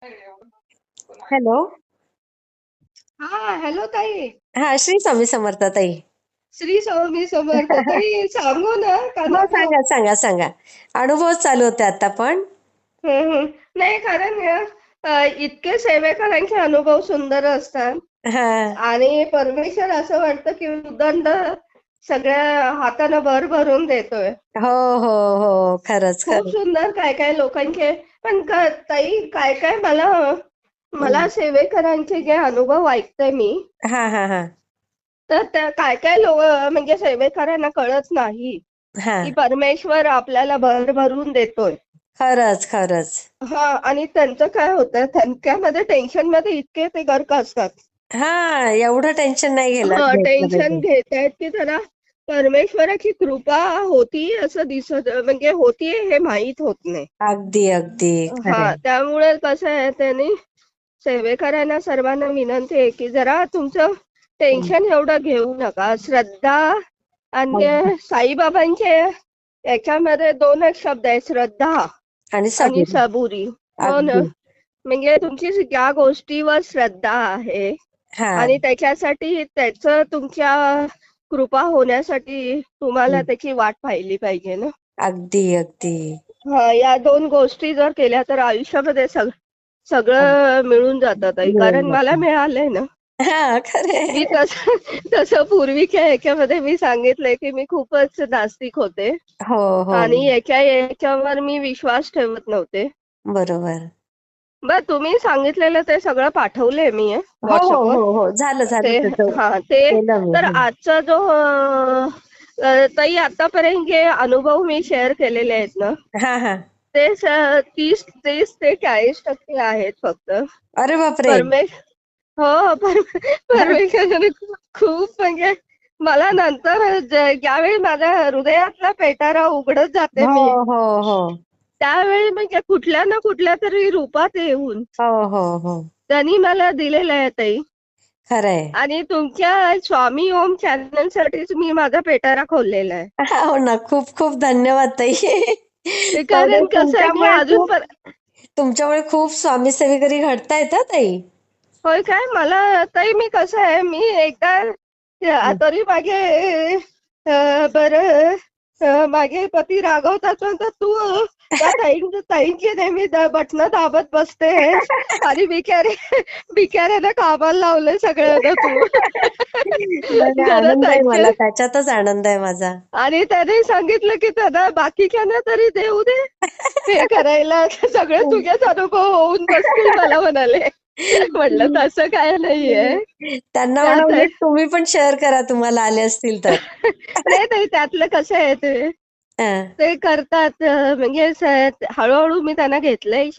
Hello. हा. Hello ताई. हा, श्री स्वामी समर्थ ताई. श्री स्वामी समर्थ ताई. सांगू ना हो, अनुभव. सांगा सांगा सांगा. अनुभव चालू होते आता पण. हम्म. नाही कारण इतके सेवेकरांचे अनुभव सुंदर असतात हा. आणि परमेश्वर असं वाटतं की उदंड सगळ्या हाताने भर भरून देतोय. हो हो हो, खरंच खूप खरंच. सुंदर काय काय लोकांचे पण ताई काय काय मला मला हम्म. सेवेकरांचे जे अनुभव ऐकते मी, हा हा हा तर त्या काय काय लोक म्हणजे सेवेकरांना कळत नाही हा, की परमेश्वर आपल्याला भर भरून देतोय. खरंच खरंच. हा. आणि त्यांचं काय होतं, त्यांच्यामध्ये टेन्शन मध्ये इतके ते गर्क असतात. हा, एवढं टेन्शन नाही हा. घेतलं टेन्शन पाहिजे. घेतायत की जरा परमेश्वराची कृपा होती असं दिसत, म्हणजे होतीये हे माहीत होत नाही. अगदी अगदी खरंय. हा. त्यामुळे कसं आहे, त्यांनी सेवेकरांना सर्वांना विनंती आहे की जरा तुमचं हम्म. टेन्शन एवढं घेऊ नका. श्रद्धा अगदी. आणि साईबाबांचे याच्यामध्ये दोनच शब्द आहेत, श्रद्धा आणि आणि सबुरी. सबुरी. हो ना. अगदी. म्हणजे तुमची ज्या गोष्टीवर श्रद्धा आहे हा. आणि त्याच्यासाठी त्याचं तुमच्या कृपा होण्यासाठी तुम्हाला हम्म. त्याची वाट पाहिली पाहिजे ना. अगदी अगदी. हा. या दोन गोष्टी जर केल्या तर आयुष्यामध्ये सगळं मिळून जातं ताई. मिळून कारण मला जातं. मिळालंय ना. हा, खरंय. मी तसं तसं पूर्वीच्या ह्याच्यामध्ये मी सांगितलंय की मी खूपच नास्तिक होते हो हो, आणि याच्यावर मी विश्वास ठेवत नव्हते. बरोबर. बर, तुम्ही सांगितलेलं ते सगळं पाठवलंय मी हो हो व्हॉट्सअपवर. हो हो, झालं झालं ते तसं. हा ते केलं मी. तर हं. आजचा जो ताई आतापर्यंत जे अनुभव मी शेअर केलेले आहेत ना, हा हा. ते 30 ते 40% आहेत फक्त. अरे बापरे. परमेश हो. परमेश्वराने खूप म्हणजे मला नंतर ज्यावेळी माझ्या हृदयातला पेटारा उघडत जाते हो मी, हो हो त्यावेळी म्हणजे कुठल्या ना कुठल्या तरी रूपात येऊन हो हो हो, त्यांनी मला दिलेलं आहे ताई. खरंय. आणि तुमच्या स्वामी ओम चॅनल साठीच मी माझा पेटारा खोललेला आहे. हो ना, खूप खूप धन्यवाद ताई. ते जाऊ दे, कारण कसं आहे मी अजून पण. तुमच्यामुळे खूप स्वामी सेवेकरी घडतायत हा ताई. होय काय. मला ताई मी कसं आहे, मी एकदा हं. तरी मागे बरं माझे पती रागवतात म्हणतात तू त्या ताईंची नेहमी बटणं दाबत बसतेस आणि बिचाऱ्याला कामाला लावलंय सगळ्यांना तू. नाही नाही, जरा आनंद आहे त्यांचे. मला, त्याच्यातच आनंद आहे माझा. आणि त्याने सांगितलं की त्यांना बाकीच्यांना तरी देऊ दे हे करायला. सगळे तुझेच अनुभव होऊन बसतील मला म्हणाले. म्हटलं तसं काय नाहीये त्यांना म्हणा त्यात. उलट तुम्ही पण शेअर करा, तुम्हाला आले असतील तर. नाही नाही, त्यातलं कसं आहे ते हं. ते करतात म्हणजे हळूहळू मी त्यांना घेतलंय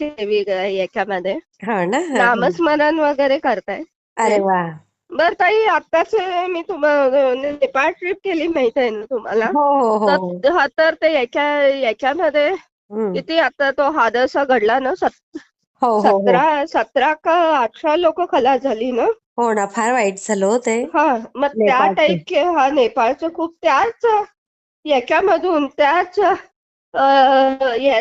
याच्यामध्ये. हो ना. हा हा. नामस्मरण वगैरे करताय अरे ते. वा. बर ताई, आत्ताच मी तुम्हाला नेपाळ ट्रिप केली माहित आहे ना तुम्हाला. हो हो हो हो. तर हा तर ते याच्यामध्ये हम्म. किती आता तो हादसा घडला ना, हो हो हो 17 का 18 लोक खलास झाली ना. हो ना, फार वाईट झालं हो ते. हा. मग त्या नेपाळचं. टाईपचे हा नेपाळचं खूप त्याच याच्यामधून त्याच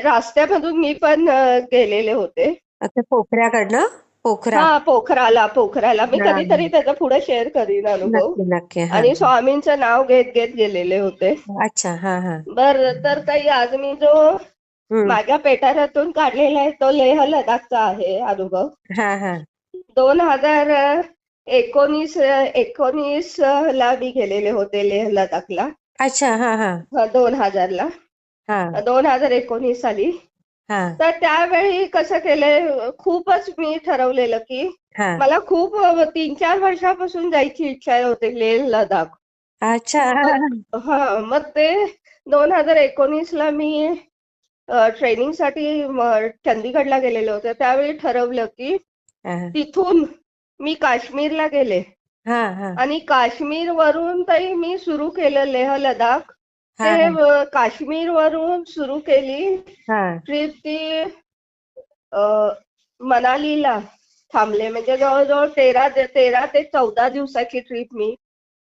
रस्त्यामधून मी पण गेलेले होते. आता पोखऱ्याकडनं. पोखरा. हा. पोखराला मी हा. कधीतरी त्याचा पुढे शेअर करीन अनुभव. नक्की नक्की. हा. आणि स्वामींचं नाव घेत घेत गेलेले होते. अच्छा. हा हा. बर, तर ताई आज मी जो हम्म. माझ्या पेटाऱ्यातून काढलेला आहे तो लेह लडाखचा आहे अनुभव. हा हा. 2019 ला मी गेलेले होते लेह लडाखला. अच्छा. हा हा 2000 ला. हा 2019 साली. हा तर त्यावेळी कसं केलंय, खूपच मी ठरवलेलं की हा. मला खूप 3-4 वर्षापासून जायची इच्छा होती लेह लडाख. अच्छा. हा. मग ते 2019 ला मी ट्रेनिंगसाठी चंदीगडला गेलेले होते. त्यावेळी ठरवलं की हा तिथून मी काश्मीरला गेले हा हा आणि काश्मीर वरून ताई मी सुरू केलं लेह लडाख. हा ते काश्मीर वरून सुरू केली हा. ट्रिप ती अ, मनालीला थांबले. म्हणजे जवळजवळ 13 ते 14 दिवसाची ट्रिप.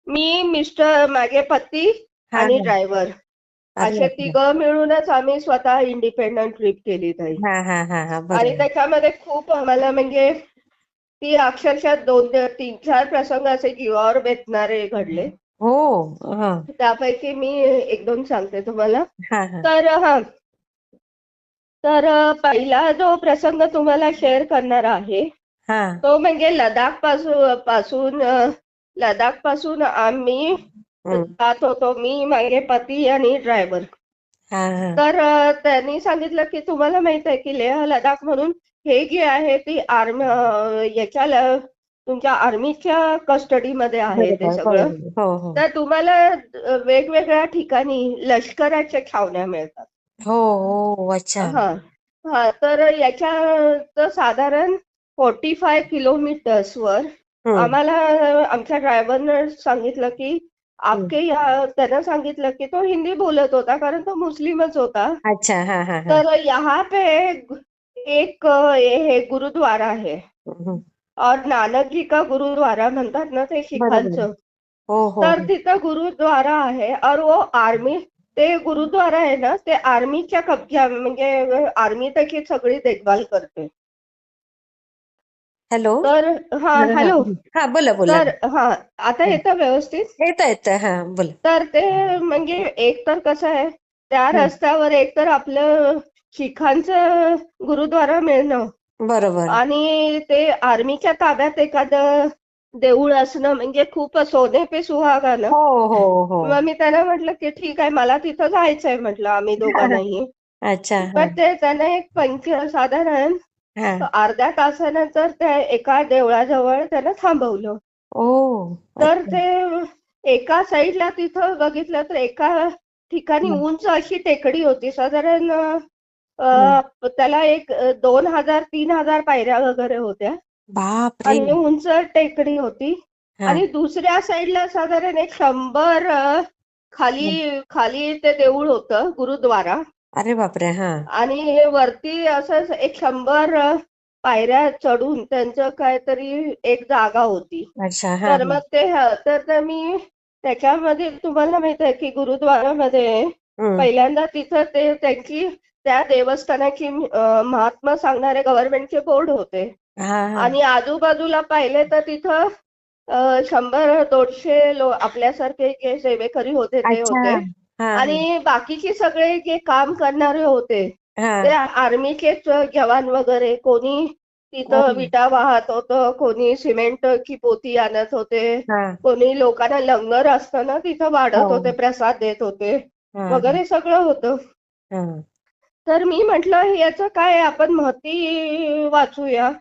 मी मिस्टर, माझे पती हा आणि हा. ड्रायव्हर अरे असे बापरे. तिघं मिळूनच आम्ही स्वतः इंडिपेंडंट ट्रिप केली ताई. हा हा हा हा, आणि बरोबर. त्याच्यामध्ये खूप आम्हाला म्हणजे ती अक्षरशः 2-3-4 प्रसंग असे जीवावर बेतणारे घडले. हो. हा त्यापैकी मी 1-2 सांगते तुम्हाला. हा हा तर पहिला जो प्रसंग तुम्हाला शेअर करणार आहे, हा. तो म्हणजे लडाख पासून आम्ही हम्म. जात होतो, मी, माझे पती आणि ड्रायव्हर. हा हा. तर त्यांनी सांगितलं की तुम्हाला माहित आहे की लेह लडाख म्हणून हे जे आहे ती तुमच्या आर्मीच्या कस्टडीमध्ये आहे ते बरोबर सगळं. बरोबर. हो हो. तर तुम्हाला वेगवेगळ्या ठिकाणी लष्कराच्या छावण्या मिळतात. हो हो, अच्छा. हा हा तर याच्या तर साधारण 45 किलोमीटर्स वर हम्म आम्हाला आमच्या ड्रायव्हरनं सांगितलं की हम्म. त्यानं सांगितलं की तो हिंदी बोलत होता कारण तो मुस्लिमच होता. अच्छा. हा हा हा. तर यहाँ पे एक हे गुरुद्वारा है हम्म. और नानक जी का गुरुद्वारा म्हणतात ना ते बरोबर. शिखांचं. हो हो तर हो. तिथं गुरुद्वारा आहे और वो ते गुरुद्वारा आहे ना ते आर्मीच्या कब्जा म्हणजे आर्मी त्याची सगळी देखभाल करते. हॅलो. तर हा हा हा हॅलो. हा, बोला बोला. तर हा आता येतं व्यवस्थित. येत येत, हा बोला. तर ते म्हणजे एक तर कसं आहे त्या हं, रस्त्यावर एक तर आपलं शिखांचं गुरुद्वारा मिळणं बरोबर. आणि ते आर्मीच्या ताब्यात एखादं देऊळ असणं म्हणजे खूप सोने पे सुहागा ना. हो हो हो. मग मी त्यांना म्हटलं की ठीक आहे मला तिथं जायचंय म्हटलं आम्ही दोघांनाही. अच्छा. हा पण ते त्यानं साधारण हा. अर्ध्या तासानं तर त्या एका देवळाजवळ त्यानं थांबवलं. ओ. तर अच्छा. ते एका साईडला तिथं बघितलं तर एका ठिकाणी हं, उंच अशी टेकडी होती साधारण हं. त्याला एक 2,000-3,000 पायऱ्या वगैरे होत्या बाप रे. आणि उंच टेकडी होती. हा आणि दुसऱ्या साईडला साधारण एक 100 हा. खाली खाली ते देऊळ होतं गुरुद्वारा अरे बापरे. हा. आणि हे वरती असं एक 100 पायऱ्या चढून त्यांचं काहीतरी एक जागा होती. अच्छा. हा तर हा. मग तर मी त्याच्यामध्ये तुम्हाला माहित आहे की गुरुद्वारामध्ये हं. पहिल्यांदा तिथं त्या देवस्थानाची महात्मा सांगणारे गव्हर्नमेंटचे बोर्ड होते. हा हा. आणि आजूबाजूला पाहिले तर तिथं 100-150 आपल्यासारखे जे सेवेकरी होते ते अच्छा. होते. हा हा आणि बाकीचे सगळे जे काम करणारे होते ते हा. आर्मीचेच जवान वगैरे. कोणी ओ. तिथं विटा वाहत होतं, कोणी सिमेंटची पोती आणत होते, हा कोणी लोकांना लंगर असतं ना तिथं वाढत होते, हो. प्रसाद देत होते हा वगैरे सगळं होतं. हा. तर मी म्हटलं याचं काय आपण महती वाचूया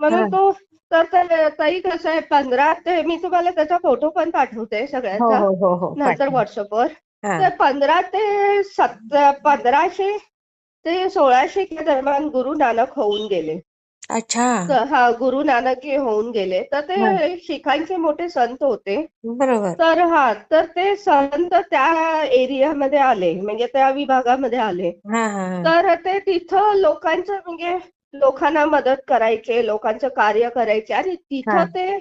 हा. म्हणून ताई कसं आहे 15 ते मी तुम्हाला त्याचा फोटो पण पाठवते हो सगळ्याचा हो हो हो, नंतर पाठवा. व्हॉट्सअपवर. हा. तर 1500 ते 1600 च्या दरम्यान गुरु नानक होऊन गेले. अच्छा. हा गुरु नानक हे होऊन गेले. तर हा. ते शिखांचे मोठे संत होते. बरोबर. तर ते संत त्या एरियामध्ये आले म्हणजे त्या विभागामध्ये आले. हा हा हा तर ते तिथं लोकांचं म्हणजे लोकांना मदत करायचे, लोकांचं कार्य करायचे आणि हा तिथं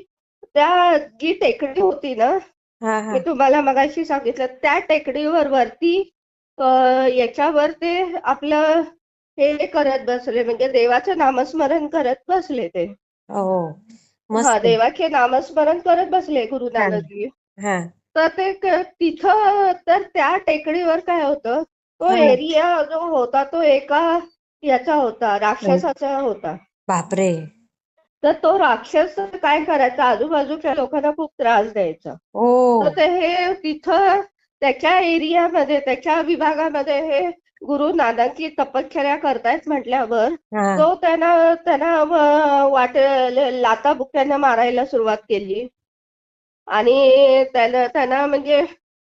त्या जी टेकडी होती ना हा मी हा. तुम्हाला मगाशी सांगितलं त्या टेकडीवर वरती अ, याच्यावर ते आपलं हे करत बसले म्हणजे देवाचं नामस्मरण करत बसले ते. हो, हा मस्त. देवाचे नामस्मरण करत बसले गुरु हा नानकजी. हा तर तिथं तर त्या टेकडीवर काय होतं तो हा. एरिया जो होता तो एका याचा होता राक्षसाचा होता. बापरे. तर तो राक्षस काय करायचा आजूबाजूच्या लोकांना खूप त्रास द्यायचा. ओ. तर हे तिथं त्याच्या एरियामध्ये त्याच्या विभागामध्ये हे गुरु नानकजी तपश्चर्या करतायत म्हटल्यावर हा. तो त्यांना त्यांना लाथाबुक्क्यांना मारायला सुरुवात केली. आणि त्यांना म्हणजे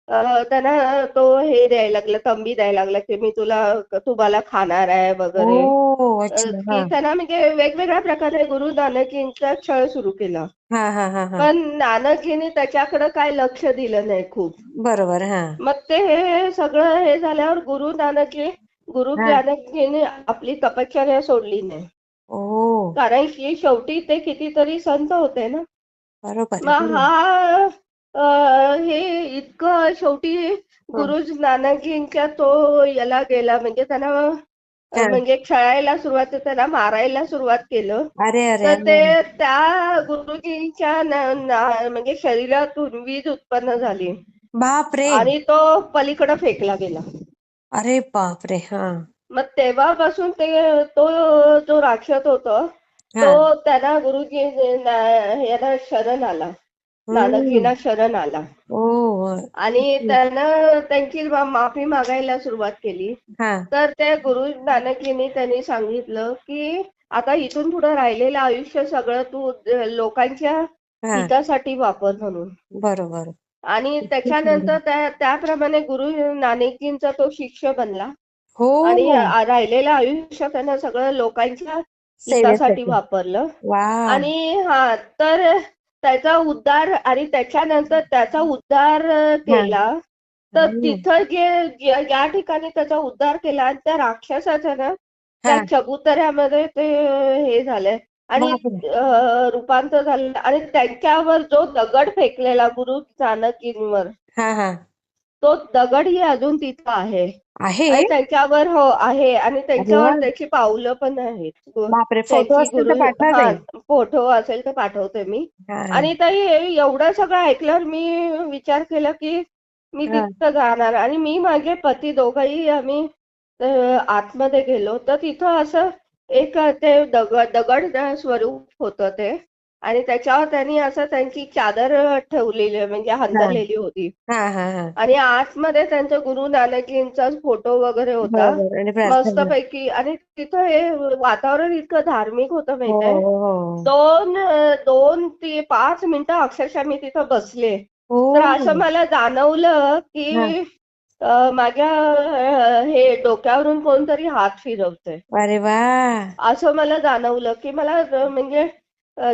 त्यांना तो हे द्यायला लागला तंबी द्यायला लागला की मी तुम्हाला खाणार आहे वगैरे. ओ. अच्छा. हा की त्यांना म्हणजे वेगवेगळ्या प्रकारे गुरु नानकजींचा छळ सुरू केला. हा हा हा हा. पण नानकजींनी त्याच्याकडे काय लक्ष दिलं नाही खूप. बरोबर. हा मग ते हे सगळं हे झाल्यावर गुरु हा. नानकजींनी आपली तपश्चर्या सोडली नाही. ओ. कारण की शेवटी ते कितीतरी संत होते ना. बरोबर मग आहे. हा हे इतकं शेवटी हं. गुरु नानकजींच्या तो याला गेला म्हणजे त्यांना हा. म्हणजे छळायला सुरुवात त्यांना मारायला सुरुवात केलं. अरे अरे तर ते अरे. त्या गुरुजींच्या म्हणजे शरीरातून वीज उत्पन्न झाली बाप रे. आणि तो पलीकडे फेकला गेला. अरे बाप रे. हा. मग तेव्हापासून तो जो राक्षस होता हा. तो त्यांना गुरुजी याला शरण आला. हम्म. नानकजींना शरण आला ओ. आणि त्यानं त्यांची माफी मागायला सुरुवात केली. हा. तर त्या गुरु नानकजींनी त्यांनी सांगितलं की आता इथून पुढे राहिलेलं आयुष्य सगळं तू लोकांच्या हा. हितासाठी वापर म्हणून. बरोबर. आणि किती त्याच्यानंतर सुंदर. त्याप्रमाणे गुरु नानकजींचा तो शिष्य बनला आणि हो. राहिलेलं आयुष्य त्यानं सगळं लोकांच्या हितासाठी सेवेसाठी. वापरलं. वा. आणि हा तर त्याचा उद्धार आणि त्याच्यानंतर त्याचा उद्धार हा. केला. तर हम्म. तिथं ज्या ठिकाणी त्याचा उद्धार केला आणि त्या राक्षसाचं ना त्या हा. चबुतऱ्यामध्ये ते हे झालंय आणि बापरे. रूपांतर झालं आणि त्यांच्यावर जो दगड फेकलेला गुरु चाणक्यींवर हा. हा. तो दगडही अजून तिथं आहे. आहे. आणि त्यांच्यावर हो आहे आणि अरे वा. त्यांच्यावर त्याची पावलं पण आहेत. बापरे, फोटो त्यांची असतील गुरु तर पाठवा हा ताई. फोटो असेल तर पाठवते मी. हा. आणि ताई हे एवढं सगळं ऐकल्यावर मी विचार केला की मी हा. तिथं जाणार आणि मी माझे पती दोघंही आम्ही अ, आतमध्ये गेलो तर तिथं असं एक ते दगड स्वरूप होतं ते आणि त्याच्यावर त्यांनी असं त्यांची चादर ठेवलेली म्हणजे हा. हंतरलेली होती. हा. हा. हा. आणि आतमध्ये त्यांचा गुरु नानकजींचा फोटो वगैरे होता. बरोबर. आणि प्रार्थना. मस्तपैकी आणि तिथं हे वातावरण इतकं धार्मिक होतं हो माहितीये. हो 2 ते 5 मिनिटं अक्षरशः मी तिथं बसले. तर असं हो. मला जाणवलं हा. की माझ्या हे डोक्यावरून कोणतरी हात फिरवतंय. अरे वा. असं मला जाणवलं की मला म्हणजे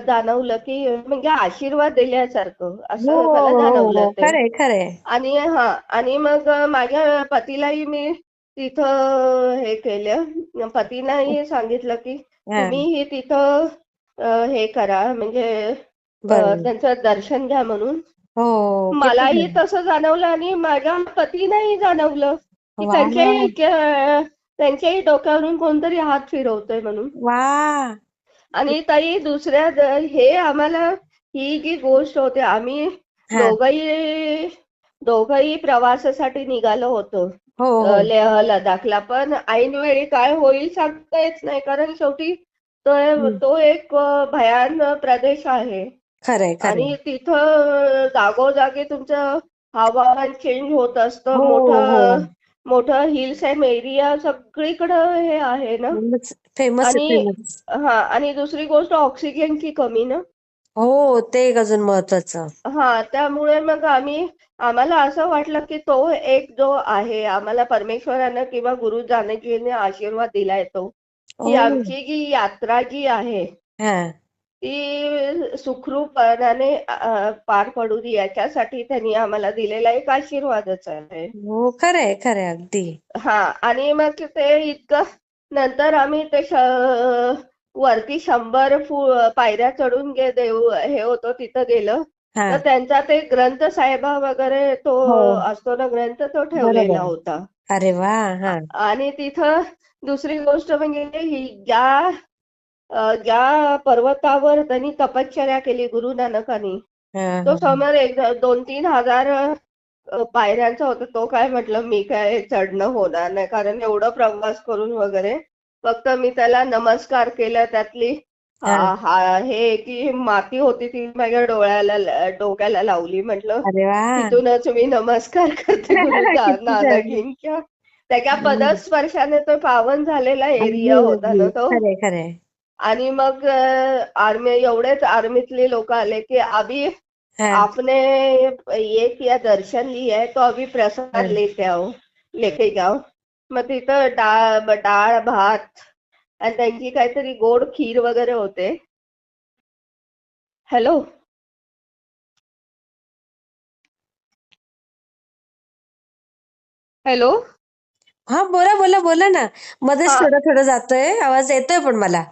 जाणवलं की म्हणजे आशीर्वाद दिल्यासारखं हो असं हो मला हो जाणवलं हो. ते. खरंय खरंय. आणि आणि मग माझ्या पतीलाही मी तिथं हे केलं. पतीनाही सांगितलं की हा. तुम्हीही तिथं हे करा म्हणजे बरोबर. त्यांचं दर्शन घ्या म्हणून. हो. किती मलाही छान. तसं जाणवलं आणि माझ्या पतीलाही जाणवलं की वा. त्यांच्याही डोक्यावरून कोणतरी हात फिरवतोय म्हणून. वा. आणि ताई हे आम्हाला ही जी गोष्ट होते आम्ही हा. दोघही दोघही प्रवासासाठी निघालो होतो हो हो. लेह लडाखला पण ऐनवेळी काय होईल सांगता येत नाही कारण शेवटी हम्म. तो एक भयान प्रदेश आहे खरंय खरंय. आणि तिथं जागोजागी तुमचं हवामान चेंज होत असतं हो हो. मोठं मोठं हिल्स अँड एरिया सगळीकडं हे आहे ना फेमस आहे आणि फेमस. आणि दुसरी गोष्ट ऑक्सिजनची कमी ना. हो, ते एक अजून महत्वाचं. त्यामुळे मग आम्हाला असं वाटलं की तो एक जो आहे आम्हाला परमेश्वरानं किंवा गुरु जानकीने आशीर्वाद दिलाय तो की हो. आमची जी यात्रा जी आहे हा. ती सुखरूपपणाने पार पडू दे याच्यासाठी त्यांनी आम्हाला दिलेला एक आशीर्वादच आहे. हो, खरंय खरंय अगदी. आणि मग ते इतकं नंतर आम्ही वरती 100 पायऱ्या चढून हे होतो तिथं गेलं. हा. तर त्यांचा ते ग्रंथ साहेबा वगैरे तो हो. असतो ना ग्रंथ तो ठेवलेला बरोबर. होता. अरे वा. आ- हा. आणि तिथं दुसरी गोष्ट म्हणजे ज्या पर्वतावर त्यांनी तपश्चर्या केली गुरु नानकांनी हा. तो हा. समोर 2-3 हजार पायऱ्यांचा होता तो काय म्हटलं मी काय चढणं होणार नाही कारण एवढं प्रवास करून वगैरे फक्त मी त्याला नमस्कार केला त्यातली हा. हे की माती होती ती माझ्या डोक्याला लावली म्हटलं अरे वा. तिथूनच मी नमस्कार करते गुरु किती छान. नानकींच्या त्याच्या हम्म. पदस्पर्शाने तो पावन झालेला एरिया अगदी होता अगदी ना तो. खरंय खरंय. आणि मग एवढेच आर्मीतले लोक आले की हा. आपने ये किया दर्शन लिया है तो अभी प्रसाद हा. लेके जाओ. मग तिथं डाळ भात आणि त्यांची काहीतरी गोड खीर वगैरे होते. हॅलो हॅलो हा, बोला बोला बोला ना. मध्येच हा थोडं थोडं जातोय आवाज, येतोय पण मला.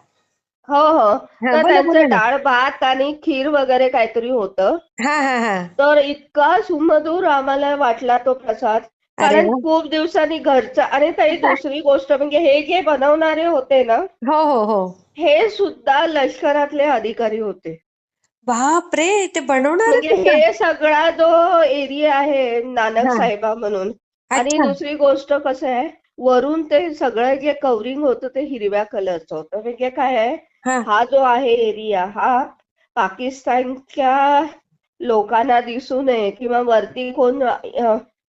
हो हो. हा, तर बोला बोला त्यांचं ना. डाळ भात आणि खीर वगैरे काहीतरी होतं. हा हा हा. तर इतका सुमधूर आम्हाला वाटला तो प्रसाद. अरे कारण वा. खूप दिवसांनी घरचा. आणि ताई दुसरी गोष्ट म्हणजे हे जे बनवणारे होते ना, हो हो हो. हे सुद्धा लष्करातले अधिकारी होते. बाप रे, ते बनवणार म्हणजे सुद्धा. हे सगळा जो एरिया आहे नानक हा. साहेबा म्हणून. आणि अच्छा. दुसरी गोष्ट कसं आहे, वरून ते सगळं जे कव्हरिंग होतं ते हिरव्या कलरचं होतं. म्हणजे काय आहे, हा. हा जो आहे एरिया हा पाकिस्तानच्या लोकांना दिसू नये किंवा वरती कोण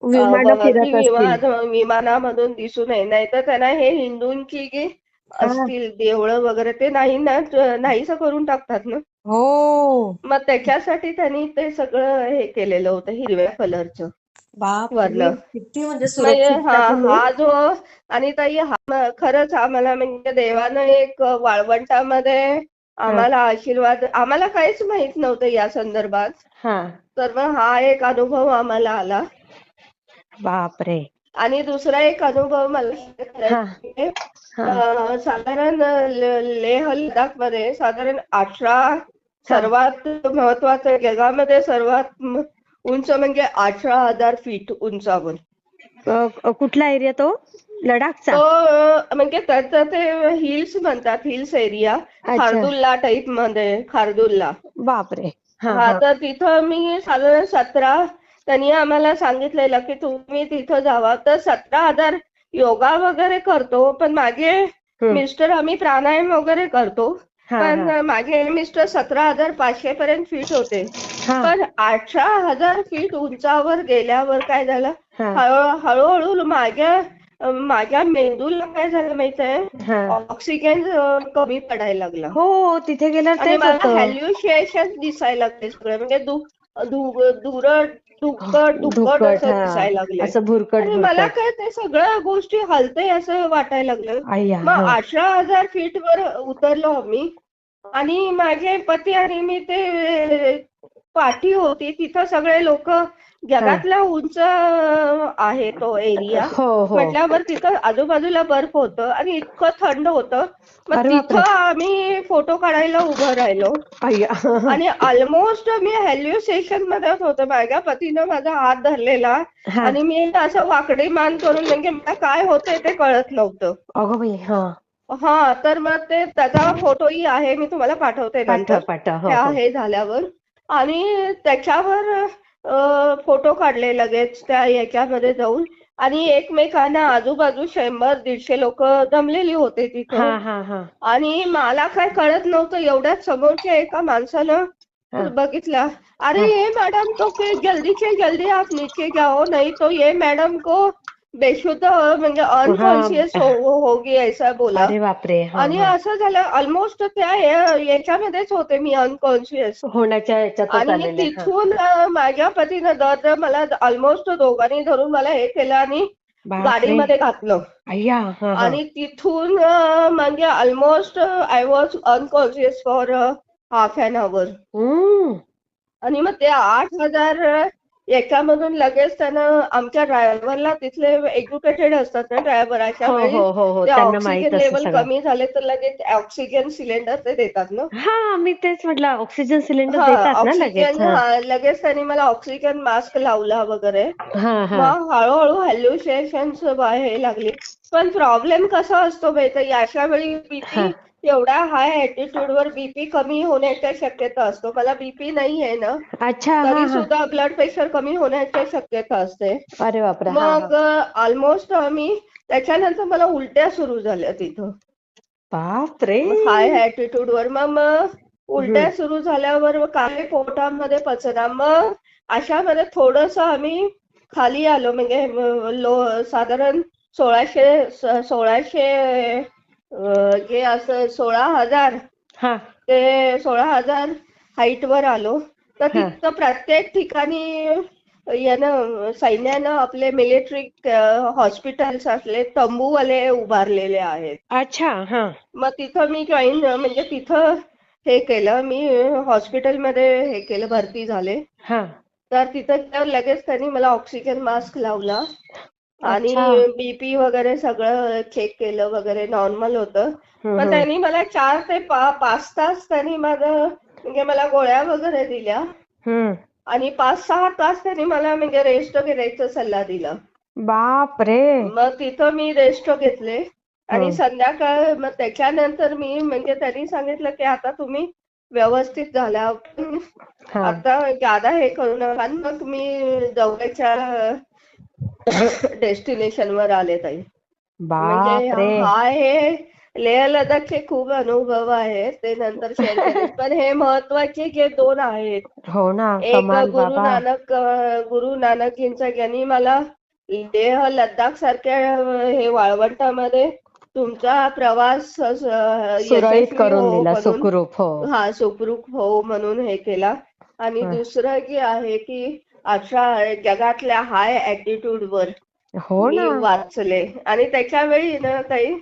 विमान वरती फिरत असतील. विमानामधून दिसू नये. नाहीतर त्यांना हे हिंदूंची जी हा. असतील देवळं वगैरे ते नाही ना, नाहीसं करून टाकतात ना. हो. मग त्याच्यासाठी त्यांनी ते सगळं हे केलेलं होतं हिरव्या कलरचं बाप रे, वरनं. किती म्हणजे म्हणजे हा सुरक्षितता पण आहे. हा जो. आणि ताई हा खरंच आम्हाला म्हणजे देवानं एक वाळवंटामध्ये हा आम्हाला आशीर्वाद. आम्हाला काहीच माहित नव्हतं या संदर्भात. हा. तर मग हा एक अनुभव आम्हाला आला. बाप रे. आणि दुसरा एक अनुभव मला शेअर हा करायचा आहे. हा साधारण लेह लडाखमध्ये साधारण 18 हा. सर्वात महत्वाचं जगामध्ये सर्वात उंच म्हणजे 18,000 फीट उंचावर. कुठला एरिया तो? लडाखचा? तो म्हणजे त्याचं ते हिल्स म्हणतात, हिल्स एरिया. अच्छा. खारदुल्ला टाईप मध्ये, खारदुल्ला. बाप रे. हा हा, हा. तर तिथं मी साधारण 17. त्यांनी आम्हाला सांगितलेलं की तुम्ही तिथं जावा. तर 17,000 योगा वगैरे करतो, पण माझे हम्म. मिस्टर आम्ही प्राणायाम वगैरे करतो. हा पण हा माझे मिस्टर 17,500 पर्यंत फिट होते. हा पण 18,000 फीट उंचावर गेल्यावर काय झालं, हा हळूहळू माझ्या मेंदूला काय झालं माहित आहे, हा. ऑक्सिजन कमी पडायला लागला. हो, तिथे गेल्यावर आणि तेच मला होतं. हॅल्युसिनेशन दिसायला लागले सगळे. म्हणजे धुरट धुक्कट धुक्कट, असं हा. दिसायला लागले. असं भुरकट आणि मला भुरकट. काय ते सगळ्या गोष्टी हलतंय असं वाटायला लागलं. अय्या. मग हा 18,000 फीट वर उतरलो आम्ही. आणि माझे पती आणि मी ते पाठी होती तिथं सगळे लोक. हा. जगातला उंच आहे तो एरिया. हो हो. म्हटल्यावर तिथं आजूबाजूला बर्फ होतं आणि इतकं थंड होतं. मग अरे तिथं बापरे. आम्ही फोटो काढायला उभं राहिलो. अय्या. आणि ऑलमोस्ट मी हॅल्युसिनेशन मध्येच होते. माझ्या पतीनं माझा हात धरलेला. हा. आणि मी असं वाकडी मान करून, म्हणजे मला काय होतंय ते कळत नव्हतं. अगं बाई. हा. हा, तर मग ते त्याचा फोटोही आहे, मी तुम्हाला पाठवते नंतर पाठवा पाठवा. हो त्या हो. हे झाल्यावर. आणि त्याच्यावर फोटो काढले लगेच त्या याच्यामध्ये जाऊन. आणि एकमेकांना आजूबाजू 100-150 लोक जमलेली होते हा तिथं. हा हा आणि मला काय कळत नव्हतं, एवढ्यात समोरच्या एका माणसानं हा बघितला. अरे हा. ये मैडम तो के जल्दी से जल्दी आप नीचे जाओ, नहीं तो ये मैडम को बेशुद्ध म्हणजे अनकॉन्शियस हा. होगी ऐसा बोला. अरे बापरे. हा आणि हा. असं झालं ऑलमोस्ट त्या याच्यामध्येच होते मी अनकॉन्शियस. होण्याच्या याच्यातच आणि आलेले. हा. तिथून माझ्या पतीनं दर मला ऑलमोस्ट दोघांनी धरून मला हे केलं आणि बापरे. गाडीमध्ये घातलं. अय्या. हा हा. आणि तिथून म्हणजे almost I was unconscious for half an hour. Hmm. आणि मग ते 8,000 याच्यामधून लगेच त्यानं आमच्या ड्रायव्हरला, तिथले एज्युकेटेड असतात ना ड्रायव्हर, अशा हो वेळी हो हो हो, ते त्यांना माहित ऑक्सिजन असतं लेवल सगळं. कमी झाले तर लगेच ऑक्सिजन सिलेंडर ते देतात ना. हा, मी तेच म्हटलं, ऑक्सिजन सिलेंडर हा, देतात ना लगेच. ऑक्सिजन. हा हा, लगेच त्यांनी मला ऑक्सिजन मास्क लावला वगैरे. हा हा मग हळूहळू हॅल्युसिनेशन हे लागली. पण प्रॉब्लेम कसा असतो माहिती, अशा वेळी हा. बीपी एवढ्या हाय ऍटिट्यूड वर बीपी कमी होण्याची शक्यता असतो. मला बीपी नाही आहे ना, अच्छा. हा तरी हा. सुद्धा ब्लड प्रेशर कमी होण्याची शक्यता असते. अरे बापरे. हा हा. मग ऑलमोस्ट आम्ही त्याच्यानंतर मला उलट्या सुरू झाल्या तिथं. बाप रे. हाय ऍटिट्यूड वर. मग हम्म. उलट्या सुरू झाल्यावर मग काय पोटामध्ये पचना. मग अशामध्ये थोडस आम्ही खाली आलो. म्हणजे साधारण 1600 जे असं 16,000 हा ते 16,000 हाईट वर आलो. तर हा. तिथं प्रत्येक ठिकाणी यानं सैन्यानं आपले मिलिटरी हॉस्पिटल्स असले तंबूवाले उभारलेले आहेत. अच्छा. हा मग तिथं मी जॉईन म्हणजे तिथं हे केलं मी, हॉस्पिटलमध्ये हे केलं, भरती झाले. हा तर तिथं लगेच त्यांनी मला ऑक्सिजन मास्क लावला. आणि अच्छा. बीपी वगैरे सगळं चेक केलं वगैरे नॉर्मल होतं. हम्म पण हम्म त्यांनी मला 4 ते 5 तास त्यांनी माझं म्हणजे मला गोळ्या वगैरे दिल्या हम्म. आणि 5-6 तास त्यांनी मला म्हणजे रेस्ट घेण्याचा सल्ला दिला. बाप रे. मग तिथं मी रेस्ट घेतले आणि हम्म. संध्याकाळ मग त्याच्यानंतर मी म्हणजे त्यांनी सांगितलं की आता तुम्ही व्यवस्थित झाला पण हा. आता जादा हे करू नका. आणि मग मी जवळच्या डेस्टिनेशन वर आले ताई. म्हणजे बाप रे. हे लेह लडाखचे खूप अनुभव आहेत ते नंतर शेअर करेन. पण हे महत्वाचे जे 2 आहेत. हो ना, एक कमाल बाबा. गुरु नानक यांनी मला लेह लडाख सारख्या हे वाळवंटामध्ये तुमचा प्रवास सुरळीत यशस्वी करून हो दिला, म्हणून सुखरूप. हो. सुखरूप हो म्हणून हे केला. आणि हं. दुसरं जे आहे की अशा जगातल्या हाय ऍटिट्यूड वर हो मी ना. वाचले आणि त्याच्या वेळी ना ताई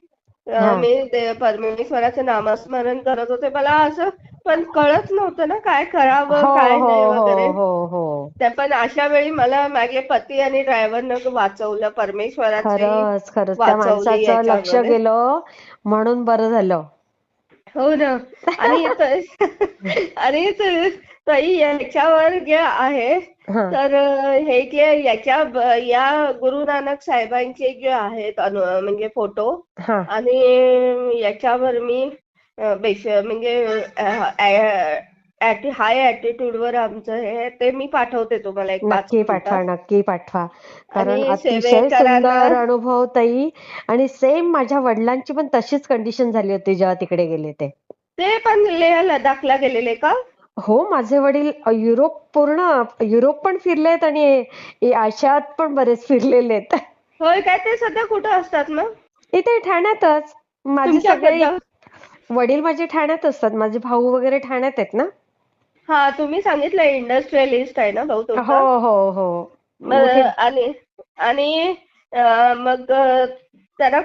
हा. मी परमेश्वराचं नामस्मरण करत होते. मला असं पण कळत नव्हतं ना काय करावं हो काय हो नाही हो वगैरे. हो हो. पण अशा वेळी मला माझे पती आणि ड्रायव्हरनं वाचवलं. परमेश्वराचंही खरंच खरंच त्या वाचवली माणसाचं लक्ष याच्यामध्ये. गेलं म्हणून बरं झालं. हो ना. आणि आणि ताई याच्यावर जे आहे हा तर हे जे या गुरु नानक साहेबांचे जे आहेत म्हणजे फोटो हा. आणि याच्यावर मी म्हणजे हाय ऍटिट्यूड वर आमचं हे ते मी पाठवते तुम्हाला एक 5 नक्की पाठवा, मिनिटात. नक्की पाठवा. कारण आणि अतिशय सेवेकरांना सुंदर अनुभव ताई. आणि सेम माझ्या वडिलांची पण तशीच कंडिशन झाली होती जेव्हा तिकडे गेले ते. ते पण लेह लडाखला गेलेले का? हो, माझे वडील युरोप पण फिरलेत आणि आशियात पण बरेच फिरलेले आहेत. होय काय ते सध्या कुठं असतात मग? इथे ठाण्यातच. माझे सगळे तुमच्या वडील माझे ठाण्यात असतात. माझे भाऊ वगैरे ठाण्यात आहेत ना. हा तुम्ही सांगितलं इंडस्ट्रियलिस्ट आहे ना भाऊ हो तुमचा? हो हो. मग मोठे. आणि आणि मग त्यांना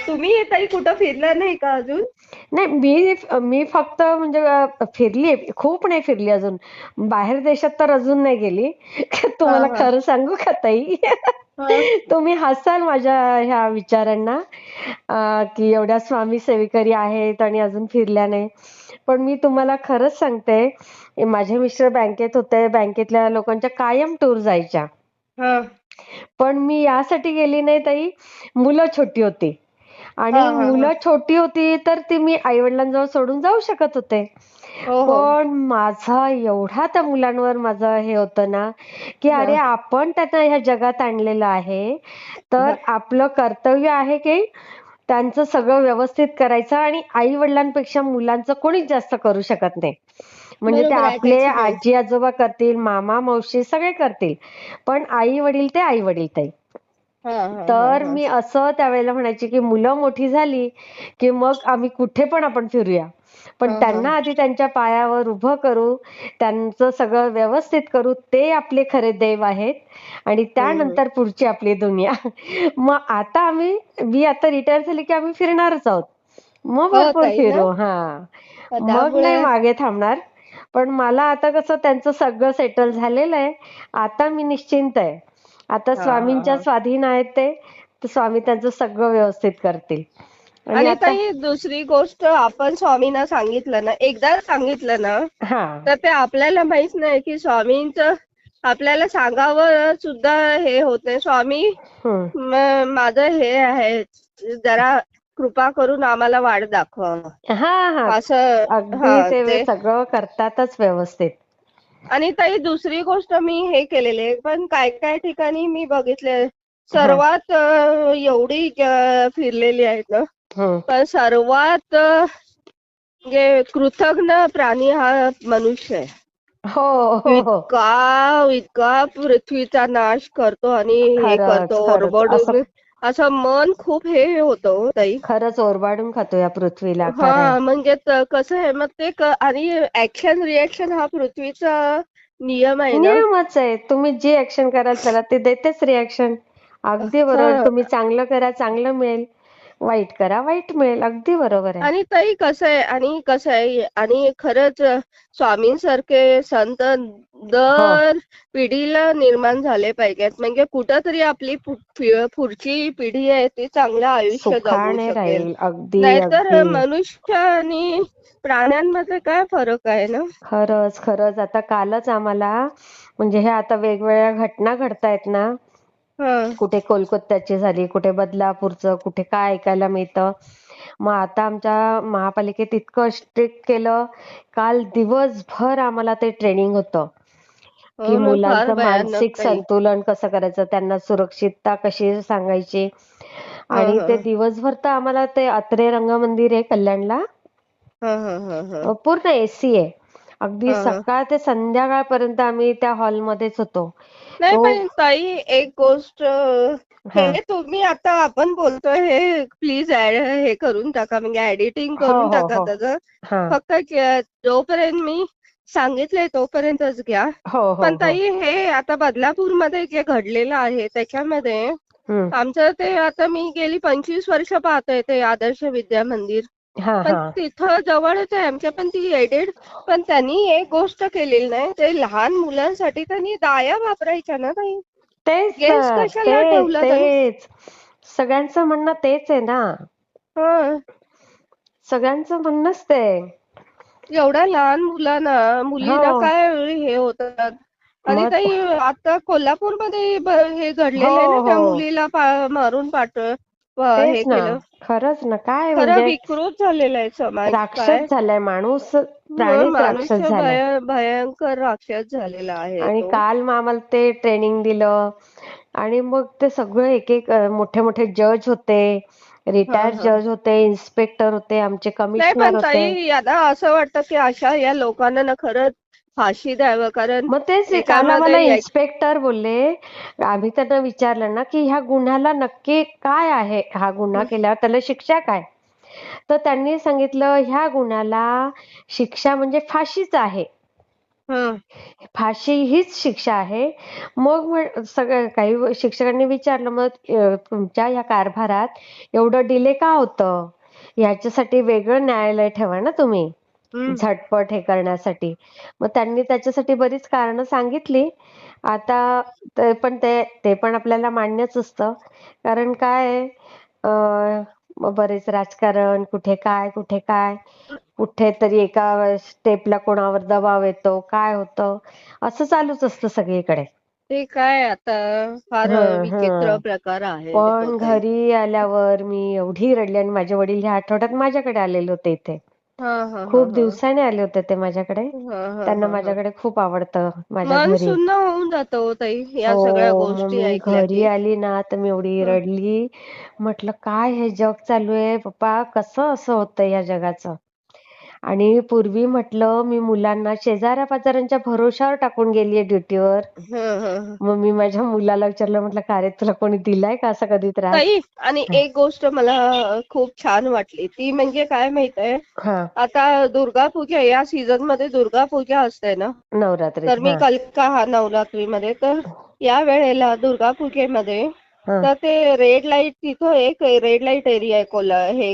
तुम्ही ताई कुठं फिरला नाही का अजून? नाही, मी फक्त म्हणजे फिरली, खूप नाही फिरली अजून. बाहेर देशात तर अजून नाही गेली. हा तुम्हाला हा खरं सांगू का ताई? हा तुम्ही हसाल माझ्या ह्या विचारांना, की एवढ्या स्वामी सेवेकरी आहेत आणि अजून फिरल्या नाही. पण मी तुम्हाला खरंच सांगते, माझे मिस्टर बँकेत होते. बँकेतल्या लोकांच्या कायम टूर जायच्या. हा पण मी यासाठी गेली नाही ताई, मुलं छोटी होती. हा आणि हा हा मुलं छोटी होती तर ती मी आईवडिलांजवळ सोडून जाऊ शकत होते. हो हो पण माझा एवढा त्या मुलांवर माझं हे होतं ना, की हा अरे आपण त्यांना ह्या जगात आणलेलं आहे, तर हा आपलं कर्तव्य आहे की त्यांचं सगळं व्यवस्थित करायचं. आणि आई वडिलांपेक्षा मुलांचं कोणीच जास्त करू शकत नाही. म्हणजे ते बरोबर आहे आपले त्याची वेळ. आजी आजोबा करतील, मामा मावशी सगळे करतील, पण आई वडील ते आई वडील ताई. हा हा हा तर हा मी असं त्यावेळेला म्हणायची की मुलं मोठी झाली की मग आम्ही कुठे पण आपण फिरूया, पण हा हा त्यांना आधी त्यांच्या पायावर उभं करू, त्यांचं सगळं व्यवस्थित करू, ते आपले खरे देव आहेत. आणि हम्म. त्यानंतर पुढची आपली दुनिया. मग आता मी आता रिटायर झाली की आम्ही फिरणारच आहोत. मग हो भरपूर ताई ना. फिरू. हा. मग त्यामुळे नाही मागे थांबणार. पण मला आता कसं त्यांचं सगळं सेटल झालेलं आहे. आता मी निश्चिंत आहे. आता हा हा स्वामींच्या हा स्वाधीन आहेत ते, तर स्वामी त्यांचं सगळं व्यवस्थित करतील. आणि आणि आता. ताई दुसरी गोष्ट आपण स्वामींना सांगितलं ना, एकदा सांगितलं ना, हा. तर ते आपल्याला माहित नाही की स्वामींचं आपल्याला सांगावं सुद्धा हे होत नाही. स्वामी हम्म. माझं हे आहे जरा कृपा करून आम्हाला वाट दाखवा हा हा. असं. अगदी हा ते ते. सगळं करतातच व्यवस्थित. आणि ताई दुसरी गोष्ट मी हे केलेले पण काय काय ठिकाणी मी बघितले हा. सर्वात एवढी फिरलेली आहेत ना, हम्म. पण सर्वात म्हणजे कृतज्ञ प्राणी हा मनुष्य आहे. हो हो हो. इतका पृथ्वीचा नाश करतो आणि हे खरंच करतो खरंच असं. ओरबडून असं मन खूप हे होतं हो ताई. खरंच ओरबाडून खातो या पृथ्वीला, खरंय. हा म्हणजे कसं आहे मग ते आणि ऍक्शन रिएक्शन हा पृथ्वीचा नियम आहे ना. नियमच आहे. तुम्ही जी ऍक्शन कराल त्याला ते देतेच रिॲक्शन. अगदी बरोबर. हा तुम्ही चांगलं करा, चांगलं मिळेल. वाईट करा वाईट मिळेल. अगदी बरोबर आहे. आणि ताई कसं आहे आणि खरंच स्वामींसारखे संत हो. दर पिढीला निर्माण झाले पाहिजेत. म्हणजे कुठंतरी आपली पुढची पिढी आहे ती चांगलं आयुष्य जगू सुखाने शकेल. राहील. अगदी नाहीतर अगदी. मनुष्य आणि प्राण्यांमध्ये काय फरक आहे ना? खरंच खरंच आता कालच आम्हाला म्हणजे हे आता वेगवेगळ्या घटना घडतायत ना, हं. कुठे कोलकात्याची झाली, कुठे बदलापूरचं, कुठे काय ऐकायला मिळतं. मग आता आमच्या महापालिकेत इतकं स्ट्रिक्ट केलं. काल दिवसभर आम्हाला ते ट्रेनिंग होतं की हो ना, फार मुलांचं भयानक मानसिक ताई. संतुलन कसं करायचं, त्यांना सुरक्षितता कशी सांगायची. हं, आणि ते हं. दिवसभर तर आम्हाला ते अत्रे रंगमंदिर आहे कल्याणला, हं, हं, हं, हं. पूर्ण एसी आहे. अगदी हं, हं. सकाळ ते संध्याकाळपर्यंत आम्ही त्या हॉलमध्येच होतो. नाही तो पण ताई एक गोष्ट हा. हे तुम्ही आता आपण बोलतोय हे प्लीज हे करून टाका म्हणजे एडिटिंग हो करून हो टाका हो. त्याचं. हा. फक्त जोपर्यंत मी सांगितलंय तोपर्यंतच घ्या. हो हो पण हो. ताई हे आता बदलापूरमध्ये जे घडलेलं आहे त्याच्यामध्ये हम्म. आमचं ते आता मी गेली 25 वर्ष पाहतोय ते आदर्श विद्या मंदिर. हा पण हा. तिथं जवळच आहे आमच्या पण ती एडेड. पण त्यांनी एक गोष्ट केलेली नाही ते लहान मुलांसाठी त्यांनी दाया वापरायच्या ना ताई. तेच गेम्स तर कशाला तेच ठेवलं त्यांनी? तेच सगळ्यांचं म्हणणं तेच आहे ना. हं. सगळ्यांचं म्हणणंच ते आहे. एवढ्या लहान मुलांना हो. मुलीला काय हे होतात. आणि मग ताई आता कोल्हापूरमध्ये हे हो घडलेलं आहे ना त्या हो. मुलीला मारून हे तेच ना. केलं. खरंच ना. काय खरं म्हणजे विकृत झालेला आहे समाज काय. राक्षस झालाय माणूस. प्राणीच राक्षस माणूस झालाय. भयंकर राक्षस झालेला आहे आणि तो. काल मग आम्हाला ते ट्रेनिंग दिलं. आणि मग ते सगळे एक एक मोठे मोठे जज होते, हं, रिटायर्ड हं. जज होते, इन्स्पेक्टर होते, आमचे नाही कमिशनर पण होते. ताई याला असं वाटतं की अशा या लोकांना ना खरंच फाशी द्यावं कारण मग तेच काल आम्हाला एकामध्ये इन्स्पेक्टर बोलले. आम्ही त्यांना विचारलं ना की ह्या गुन्ह्याला नक्की काय आहे, हा गुन्हा केल्यावर त्याला शिक्षा काय. तर त्यांनी सांगितलं ह्या गुन्ह्याला शिक्षा म्हणजे फाशीच आहे. हं, फाशी हीच शिक्षा आहे. मग सगळं काही शिक्षकांनी विचारलं मग तुमच्या या कारभारात एवढं डिले का होतं. ह्याच्यासाठी वेगळं न्यायालय ठेवा ना तुम्ही, हं. झटपट हे करण्यासाठी. मग त्यांनी त्याच्यासाठी बरीच कारणं सांगितली. आता पण ते पण आपल्याला मान्यच असतं. कारण काय आहे, मग बरेच राजकारण कुठे काय कुठेतरी एका स्टेपला कोणावर दबाव येतो, काय होतं, असं चालूच असतं सगळीकडे. ते काय आता फार हं विचित्र हं. प्रकार आहे तो पण ताई. घरी आल्यावर मी एवढी रडली आणि माझे वडील ह्या आठवड्यात माझ्याकडे आलेले होते इथे. हां, हां, हां, खूप हां. दिवसाने आले होते ते माझ्याकडे. हां, हां, त्यांना हां, हां. माझ्याकडे खूप आवडतं माझ्या मन घरी. सुन्न होऊन जातं हो ताई या सगळ्या हो, मग गोष्टी मी ऐकल्या घरी की. आली ना तर मी एवढी हं. रडली. म्हटलं काय हे जग चालू आहे पप्पा, कसं असं होतं या जगाचं. आणि पूर्वी म्हटलं मी मुलांना शेजाऱ्या पाजाऱ्यांच्या भरोशावर टाकून गेलीये ड्युटीवर. हं, हं. मग मी माझ्या मुलाला विचारलं म्हटलं का रे तुला कोणी दिलाय का असा कधी त्रास. ताई आणि एक गोष्ट मला खूप छान वाटली ती म्हणजे काय माहितीये हा. आता दुर्गा पूजा या सीझन मध्ये दुर्गा पूजा असते ना नवरात्रीत. तर मी हा हा नवरात्रीमध्ये तर या वेळेला दुर्गा पूजेमध्ये हा. तर ते रेड लाईट तिथं एक रेड लाईट एरिया आहे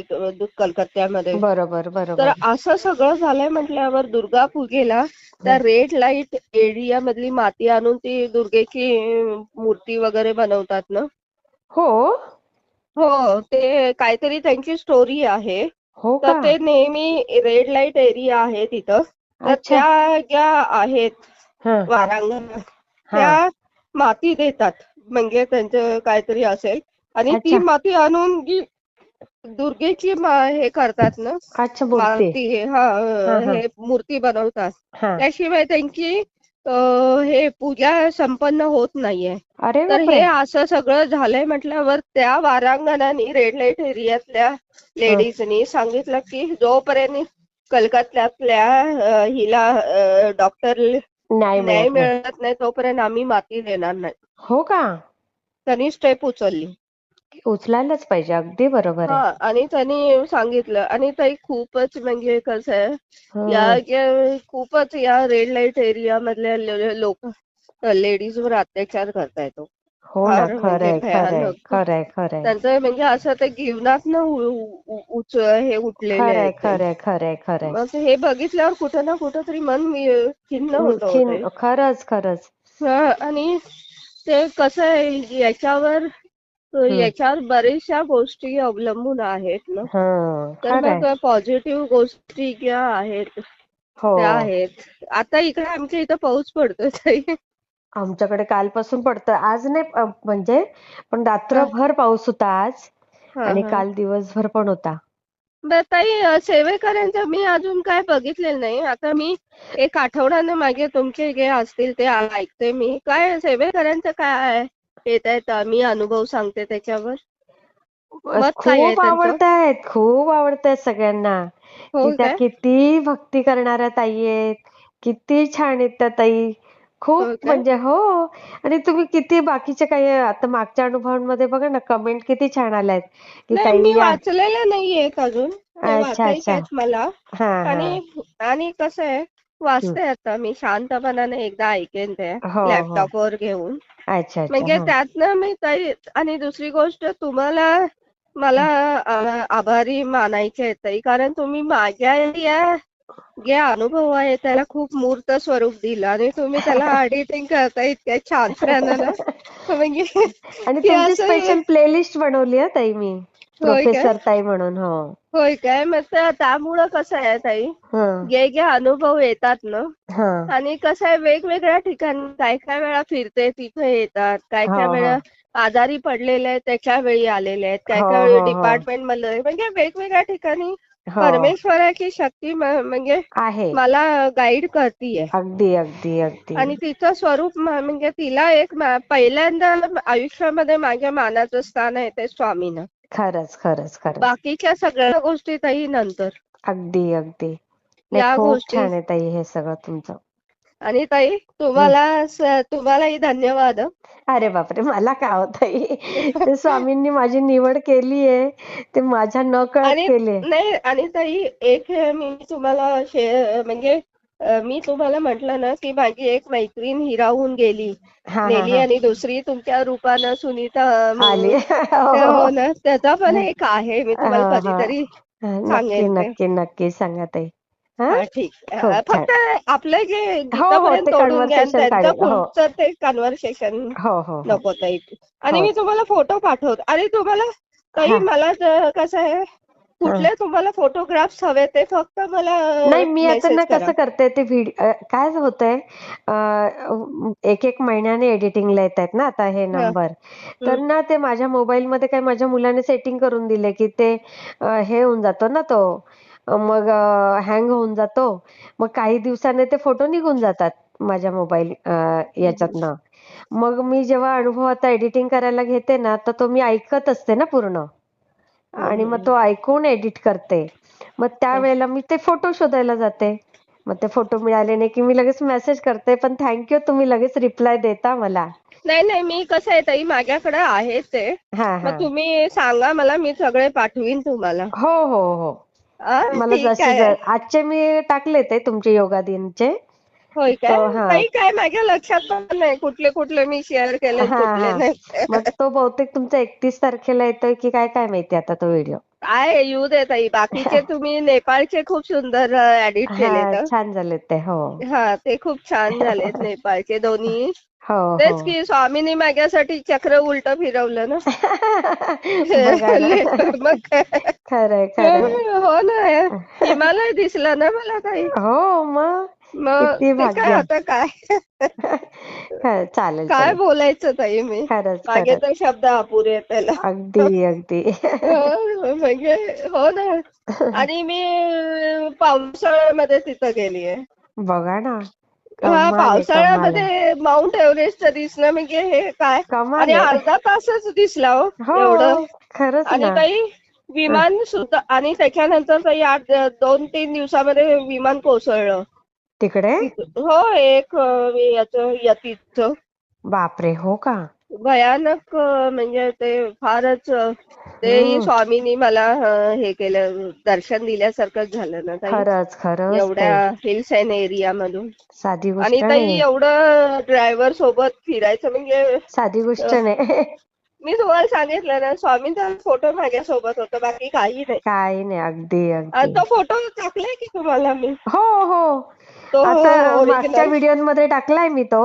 कलकत्त्यामध्ये. बरोबर तर बरोबर. असं सगळं झालंय म्हटल्यावर दुर्गा पूजेला हं. त्या रेड लाईट एरिया मधली माती आणून ती दुर्गेची मूर्ती वगैरे बनवतात ना. हो. हो, ते काहीतरी त्यांची स्टोरी आहे. हो तर का. ते नेहमी रेड लाईट एरिया आहे तिथं. तर अच्छा. त्या ज्या आहेत हा वारांगण हा. त्या माती देतात. म्हणजे त्यांचं काहीतरी असेल आणि ती अच्छा माती आणून जी दुर्गेची हे करतात ना अच्छा. मूर्ती. माती हा हा. हे मूर्ती बनवतात. हा. त्याशिवाय त्यांची हे पूजा संपन्न होत नाहीये. अरे तर हे बापरे. असं सगळं झालंय म्हटल्यावर त्या वारांगणाने रेड लाईट एरियातल्या हं. लेडीजनी सांगितलं की जोपर्यंत कलकत्त्यातल्या हिला डॉक्टर न्याय न्याय मिळत नाही. मिळत नाही तोपर्यंत आम्ही माती देणार नाही. हो का. त्यांनी स्टेप उचलली. उचलायलाच पाहिजे. अगदी बरोबर हा आहे. आणि त्यांनी सांगितलं आणि ताई खूपच म्हणजे कसं आहे हं. खूपच या रेड लाईट एरिया मधल्या लोक लेडीजवर अत्याचार करतायत तो. हो ना, फार म्हणजे खरंय खरंय भयानक. खरंय खरंय त्यांचं म्हणजे असं ते जीवनातनं हे उठलेले आहेत खरंय ते. खरंय खरंय खरंय. मग हे बघितल्यावर कुठं ना कुठं तरी मन खिन्न होतं हो ते. खरंच खरंच. आणि ते कसं आहे हम्म. याच्यावर बऱ्याचशा गोष्टी अवलंबून आहेत ना. हा. तर खरंय. मग पॉझिटिव्ह गोष्टी ज्या आहेत हो. त्या आहेत. आता इकडे आमच्या इथं पाऊस पडतोय ताई. आमच्याकडे कालपासून पडतोय, आज नाही म्हणजे, पण हा रात्रभर पाऊस होता आज. हा आणि हा. काल दिवसभर पण होता. बरं ताई, सेवेकऱ्यांचं मी अजून काय बघितलेलं नाही. आता मी एक आठवड्यानं मागे तुमचे जे असतील ते ऐकते मी. काय सेवेकऱ्यांचं काय आहे? येत मी अनुभव सांगते त्याच्यावर. मत काय आहे खूप त्यांचं? आवडतायत, खूप आवडतायत सगळ्यांना. हो की त्या काय? किती भक्ती करणाऱ्या ताई आहेत, किती छान आहेत त्या ताई. खूप हो काय? म्हणजे हो. आणि तुम्ही किती बाकीचे काही आता मागच्या अनुभवांमध्ये बघा ना, कमेंट किती छान आल्यात की नाही, ताई मी या. वाचलेलं नाहीयेत अजून. ते अच्छा वाचायचे अच्छा. आहेत मला. हा हा. आणि आणि कसं आहे, हं. वाचते आता मी शांतपणाने एकदा ऐकेन ते हो हो. लॅपटॉपवर घेऊन. अच्छा अच्छा. म्हणजे हा. त्यातनं मी ताई, आणि दुसरी गोष्ट तुम्हाला मला आभारी मानायचे आहेत ताई. कारण तुम्ही माझ्या या जे अनुभव आहे त्याला खूप मूर्त स्वरूप दिलं आणि तुम्ही त्याला एडिटिंग करता इतक्या छानपणाने ना, म्हणजे आणि की तुमची असं. स्पेशल प्लेलिस्ट बनवली आहे ताई मी. होय काय? प्रोफेसर ताई म्हणून. हो. होय काय? मग त्यामुळं कसं आहे ताई, हं. जे अनुभव येतात ना, हं. आणि कसं आहे वेगवेगळ्या ठिकाणी काय काय वेळा फिरते तिथे येतात, काय हो काय हो. वेळा आजारी पडलेले आहेत त्याच्या वेळी आलेले आहेत, काय हो काय वेळी हो हो. डिपार्टमेंट मधले, म्हणजे वेगवेगळ्या ठिकाणी हो. परमेश्वराची शक्ती म्हणजे आहे. मला गाईड करतीये. अगदी अगदी अगदी. आणि तिचं स्वरूप म्हणजे तिला एक पहिल्यांदा आयुष्यामध्ये माझ्या मानाचं स्थान आहे ते स्वामीनं. खरंच खरंच खरंच. बाकीच्या सगळ्या गोष्टी ताई नंतर. अगदी अगदी. नाही, या खूप गोष्टी. छान आहे ताई हे सगळं तुमचं. आणि ताई हं. तुम्हालाही धन्यवाद हं. अरे बापरे! मला का हो ताई? ते स्वामींनी माझी निवड केलीये, ते माझ्या नकळत आणि केलीये. नाही, आणि ताई एक मी तुम्हाला म्हणजे मी तुम्हाला म्हटलं ना, की माझी एक मैत्रीण हिरावून हां हां नेली हां. आणि दुसरी तुमच्या रूपानं सुनीता आली. म्हणून. हो हो हो. ना, त्याचा पण एक आहे. मी तुम्हाला हां हां. कधीतरी नक्की सांगेन ते. नक्की नक्की सांगा ताई. हां. हा, ठीक. खूप छान. फक्त आपलं जे हो हो. गीतापर्यंत ते तोडून घ्या आणि कन्व्हर्सेशन त्यांचं काढेल. हो. पुढचं ते कन्व्हर्सेशन हो हो हो. नको ताई. आणि हो. मी तुम्हाला फोटो पाठवते. आणि तुम्हाला ताई, हां. मला कसं आहे, हां. कुठले तुम्हाला फोटोग्राफ्स हवे ते फक्त मला नाही, मी आता ना मेसेज करा. कसं करते ते काय होतंय, एक एक महिन्याने एडिटिंगला येत आहेत ना आता हे हं, नंबर. तर हं. ना ते माझ्या मोबाईलमध्ये काय माझ्या मुलाने सेटिंग करून दिले की ते हे होऊन जातो ना तो, मग हँग होऊन जातो. मग काही दिवसाने ते फोटो निघून जातात माझ्या मोबाईल याच्यातनं. मग मी जेव्हा अनुभव आता एडिटिंग करायला घेते ना, तर तो मी ऐकत असते ना पूर्ण. हं, आणि मग हं, तो ऐकून एडिट करते. मग हं. त्यावेळेला मी ते फोटो शोधायला जाते. मग ते फोटो मिळाले नाही की मी लगेच मेसेज करते, पण थँक यू तुम्ही लगेच रिप्लाय देता मला. नाही, नाही, मी कसं आहे ताई, माझ्याकडे आहे ते. हां, मग हां. तुम्ही सांगा मला, मी सगळे पाठवीन तुम्हाला. हो, हो, हो. मला ठीक जसे आहे. आजचे मी टाकले ते तुमचे योगा दिनचे. होय काय? तर हां. ताई, काय माझ्या लक्षात पण नाही कुठले कुठले मी शेअर केले हां, कुठले हां. नाही. मग तो बहुतेक तुमचा 31 तारखेला येतोय की काय, काय माहिती आता तो व्हिडिओ. काय येऊ दे ताई. बाकीचे तुम्ही नेपाळचे खूप सुंदर एडिट केलेत हां, हं. छान झाले ते. हो. हा, ते खूप छान झालेत नेपाळचे दोन्ही. हो, हो. तेच की स्वामींनी माझ्यासाठी चक्र उलट फिरवलं ना. बघा ना. मग काय. खरंय, खरंय. हो ना. हिमालय दिसला ना मला ताई. हो, मग मग किती ते काय भाग्य. आता काय. चालेल, काय चालेल. बोलायचं ताई मी. खरंच, माझे खरंच. तर शब्द अपुरे आहेत त्याला. अगदी, अगदी. म्हणजे हो ना. आणि मी पावसाळ्यामध्ये तिथं गेलीये. बघा ना. हा, कमाल आहे, कमाल आहे. पावसाळ्यामध्ये माउंट एव्हरेस्ट दिसणं म्हणजे हे काय. आणि कमाल आहे. अर्धा तासच दिसला हो हो, एवढं. खरंच आणि ना. ताई, हं. विमान सुद्धा, आणि त्याच्यानंतर ताई 2-3 दिवसामध्ये विमान कोसळलं तिकडे? तिथं. हो, एक याचं यतीचं. बापरे! हो का? भयानक म्हणजे ते फारच तेही हम्म. स्वामींनी मला हे केलं, दर्शन दिल्यासारखंच झालं ना ताई, खरंच खरंच एवढ्या ताई. हिल्स अँड एरिया मधून. साधी आणि गोष्ट ताई नाही. एवढं ड्रायव्हर सोबत फिरायचं म्हणजे साधी अ, गोष्ट नाही. मी तुम्हाला सांगितलं ना, स्वामींचा फोटो माझ्यासोबत होता, बाकी काही नाही. काही नाही. अगदी आणि अगदी. तो फोटो टाकलाय की तुम्हाला मी, हो हो. तो आता मागच्या ओरिजिनल. व्हिडिओमध्ये टाकलाय मी तो.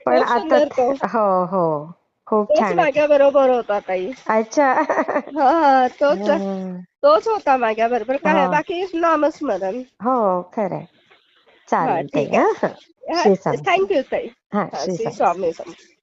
पण खूप आता सुंदर तो. हो हो. खूप तोच छान आहे. माझ्या बरोबर होता ताई. अच्छा. हा, तोच हं. तोच होता माझ्या बरोबर. हो काय बाकी नामस्मरण. हो खरंय. हा, चालेल ताई. ठीक हं, आहे. हं. श्री स्वामी थँक्यू समर्थ. ताई. हा हा, श्री श्री स्वामी स्वामी समर्थ. समर्थ.